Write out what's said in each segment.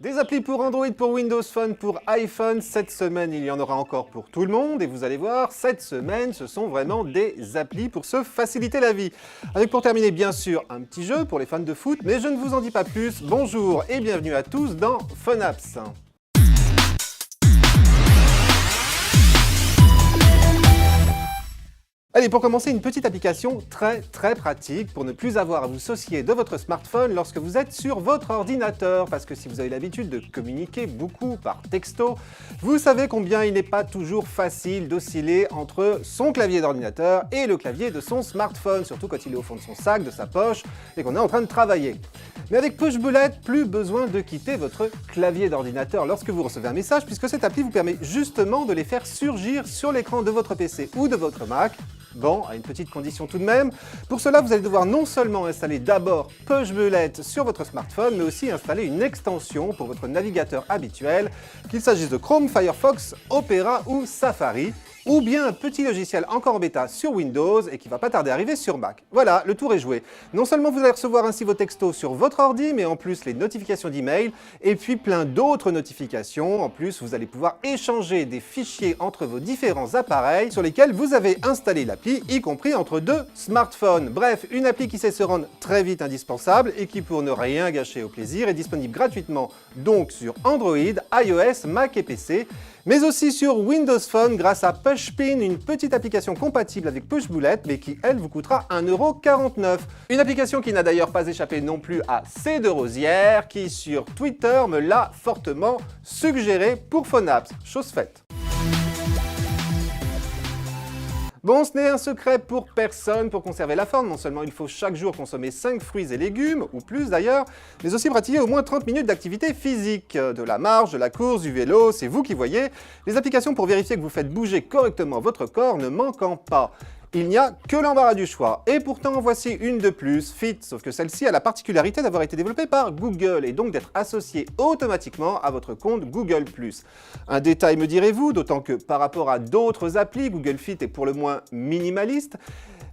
Des applis pour Android, pour Windows Phone, pour iPhone, cette semaine il y en aura encore pour tout le monde et vous allez voir, cette semaine ce sont vraiment des applis pour se faciliter la vie. Avec pour terminer bien sûr un petit jeu pour les fans de foot, mais je ne vous en dis pas plus, bonjour et bienvenue à tous dans Fun Apps. Allez, pour commencer, une petite application très pratique pour ne plus avoir à vous soucier de votre smartphone lorsque vous êtes sur votre ordinateur. Parce que si vous avez l'habitude de communiquer beaucoup par texto, vous savez combien il n'est pas toujours facile d'osciller entre son clavier d'ordinateur et le clavier de son smartphone, surtout quand il est au fond de son sac, de sa poche et qu'on est en train de travailler. Mais avec Pushbullet, plus besoin de quitter votre clavier d'ordinateur lorsque vous recevez un message, puisque cette appli vous permet justement de les faire surgir sur l'écran de votre PC ou de votre Mac. Bon, à une petite condition tout de même. Pour cela, vous allez devoir non seulement installer d'abord Pushbullet sur votre smartphone, mais aussi installer une extension pour votre navigateur habituel, qu'il s'agisse de Chrome, Firefox, Opera ou Safari, ou bien un petit logiciel encore en bêta sur Windows et qui va pas tarder à arriver sur Mac. Voilà, le tour est joué. Non seulement vous allez recevoir ainsi vos textos sur votre ordi, mais en plus les notifications d'email, et puis plein d'autres notifications. En plus, vous allez pouvoir échanger des fichiers entre vos différents appareils sur lesquels vous avez installé l'appli, y compris entre deux smartphones. Bref, une appli qui sait se rendre très vite indispensable et qui, pour ne rien gâcher au plaisir, est disponible gratuitement donc sur Android, iOS, Mac et PC, mais aussi sur Windows Phone grâce à Pushpin, une petite application compatible avec Pushbullet, mais qui, elle, vous coûtera 1,49 €. Une application qui n'a d'ailleurs pas échappé non plus à C de Rosière, qui sur Twitter me l'a fortement suggéré pour Fun Apps. Chose faite. Bon, ce n'est un secret pour personne pour conserver la forme. Non seulement il faut chaque jour consommer 5 fruits et légumes, ou plus d'ailleurs, mais aussi pratiquer au moins 30 minutes d'activité physique. De la marche, de la course, du vélo, c'est vous qui voyez. Les applications pour vérifier que vous faites bouger correctement votre corps ne manquant pas. Il n'y a que l'embarras du choix. Et pourtant, voici une de plus, Fit, sauf que celle-ci a la particularité d'avoir été développée par Google et donc d'être associée automatiquement à votre compte Google+. Un détail me direz-vous, d'autant que par rapport à d'autres applis, Google Fit est pour le moins minimaliste.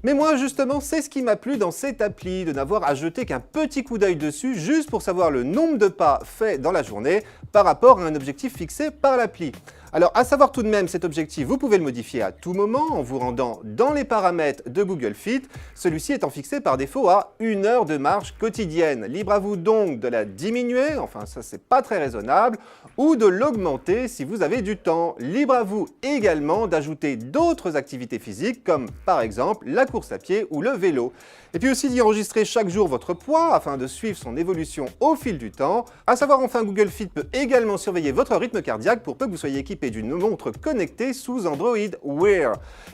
Mais moi, justement, c'est ce qui m'a plu dans cette appli, de n'avoir à jeter qu'un petit coup d'œil dessus juste pour savoir le nombre de pas faits dans la journée par rapport à un objectif fixé par l'appli. Alors, à savoir tout de même, cet objectif, vous pouvez le modifier à tout moment en vous rendant dans les paramètres de Google Fit, celui-ci étant fixé par défaut à 1 heure de marche quotidienne. Libre à vous donc de la diminuer, enfin ça c'est pas très raisonnable, ou de l'augmenter si vous avez du temps. Libre à vous également d'ajouter d'autres activités physiques comme par exemple la course à pied ou le vélo. Et puis aussi d'y enregistrer chaque jour votre poids afin de suivre son évolution au fil du temps. À savoir enfin, Google Fit peut également surveiller votre rythme cardiaque pour peu que vous soyez équipé d'une montre connectée sous Android Wear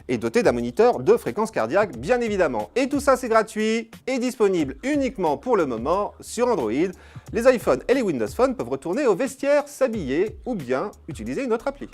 et doté d'un moniteur de fréquence cardiaque bien évidemment. Et tout ça c'est gratuit et disponible uniquement pour le moment sur Android. Les iPhones et les Windows Phone peuvent retourner au vestiaire, s'habiller ou bien utiliser une autre appli.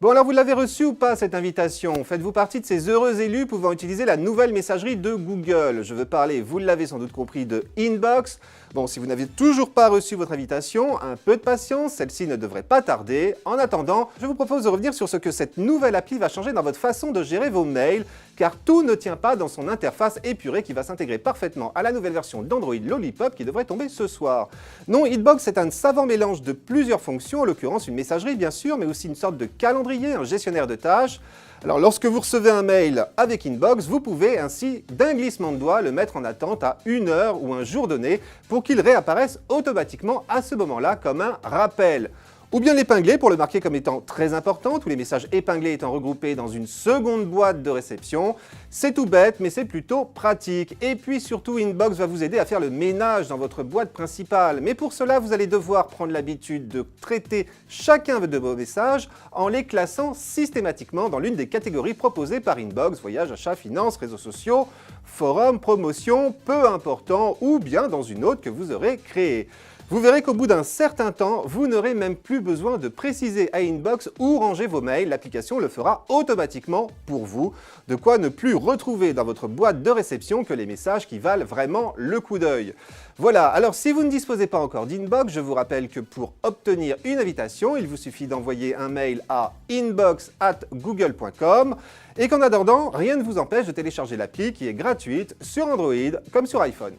Bon alors vous l'avez reçu ou pas cette invitation? Faites-vous partie de ces heureux élus pouvant utiliser la nouvelle messagerie de Google? Je veux parler, vous l'avez sans doute compris, de Inbox. Bon, si vous n'avez toujours pas reçu votre invitation, un peu de patience, celle-ci ne devrait pas tarder. En attendant, je vous propose de revenir sur ce que cette nouvelle appli va changer dans votre façon de gérer vos mails, car tout ne tient pas dans son interface épurée qui va s'intégrer parfaitement à la nouvelle version d'Android Lollipop qui devrait tomber ce soir. Non, Inbox est un savant mélange de plusieurs fonctions, en l'occurrence une messagerie bien sûr, mais aussi une sorte de calendrier, un gestionnaire de tâches. Alors lorsque vous recevez un mail avec Inbox, vous pouvez ainsi d'un glissement de doigt le mettre en attente à 1 heure ou un jour donné pour qu'il réapparaisse automatiquement à ce moment-là comme un rappel. Ou bien l'épingler pour le marquer comme étant très important, tous les messages épinglés étant regroupés dans une seconde boîte de réception. C'est tout bête, mais c'est plutôt pratique. Et puis surtout, Inbox va vous aider à faire le ménage dans votre boîte principale. Mais pour cela, vous allez devoir prendre l'habitude de traiter chacun de vos messages en les classant systématiquement dans l'une des catégories proposées par Inbox, voyage, achat, finances, réseaux sociaux, forums, promotions, peu important, ou bien dans une autre que vous aurez créée. Vous verrez qu'au bout d'un certain temps, vous n'aurez même plus besoin de préciser à Inbox où ranger vos mails, l'application le fera automatiquement pour vous, de quoi ne plus retrouver dans votre boîte de réception que les messages qui valent vraiment le coup d'œil. Voilà, alors si vous ne disposez pas encore d'Inbox, je vous rappelle que pour obtenir une invitation, il vous suffit d'envoyer un mail à inbox@google.com et qu'en attendant, rien ne vous empêche de télécharger l'appli qui est gratuite sur Android comme sur iPhone.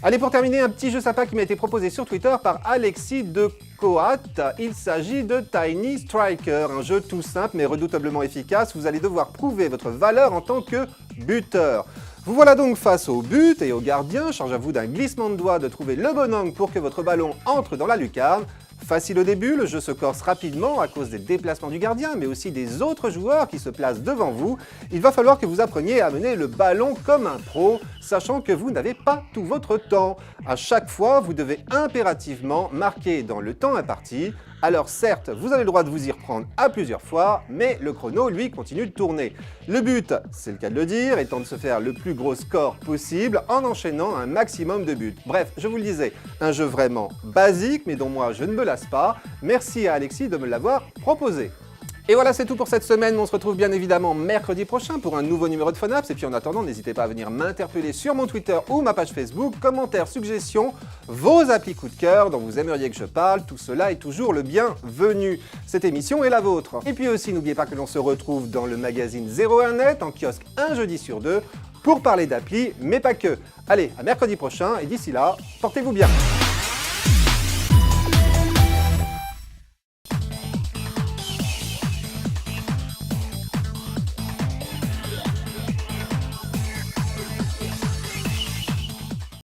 Allez, pour terminer, un petit jeu sympa qui m'a été proposé sur Twitter par Alexis de Coat. Il s'agit de Tiny Striker, un jeu tout simple mais redoutablement efficace. Vous allez devoir prouver votre valeur en tant que buteur. Vous voilà donc face au but et au gardien. Charge à vous d'un glissement de doigts de trouver le bon angle pour que votre ballon entre dans la lucarne. Facile au début, le jeu se corse rapidement à cause des déplacements du gardien, mais aussi des autres joueurs qui se placent devant vous. Il va falloir que vous appreniez à mener le ballon comme un pro, sachant que vous n'avez pas tout votre temps. À chaque fois, vous devez impérativement marquer dans le temps imparti. Alors certes, vous avez le droit de vous y reprendre à plusieurs fois, mais le chrono, lui, continue de tourner. Le but, c'est le cas de le dire, étant de se faire le plus gros score possible en enchaînant un maximum de buts. Bref, je vous le disais, un jeu vraiment basique, mais dont moi je ne me lasse pas. Merci à Alexis de me l'avoir proposé. Et voilà, c'est tout pour cette semaine. On se retrouve bien évidemment mercredi prochain pour un nouveau numéro de Phonaps. Et puis en attendant, n'hésitez pas à venir m'interpeller sur mon Twitter ou ma page Facebook. Commentaires, suggestions, vos applis coup de cœur dont vous aimeriez que je parle. Tout cela est toujours le bienvenu. Cette émission est la vôtre. Et puis aussi, n'oubliez pas que l'on se retrouve dans le magazine 01net en kiosque un jeudi sur deux pour parler d'appli, mais pas que. Allez, à mercredi prochain et d'ici là, portez-vous bien.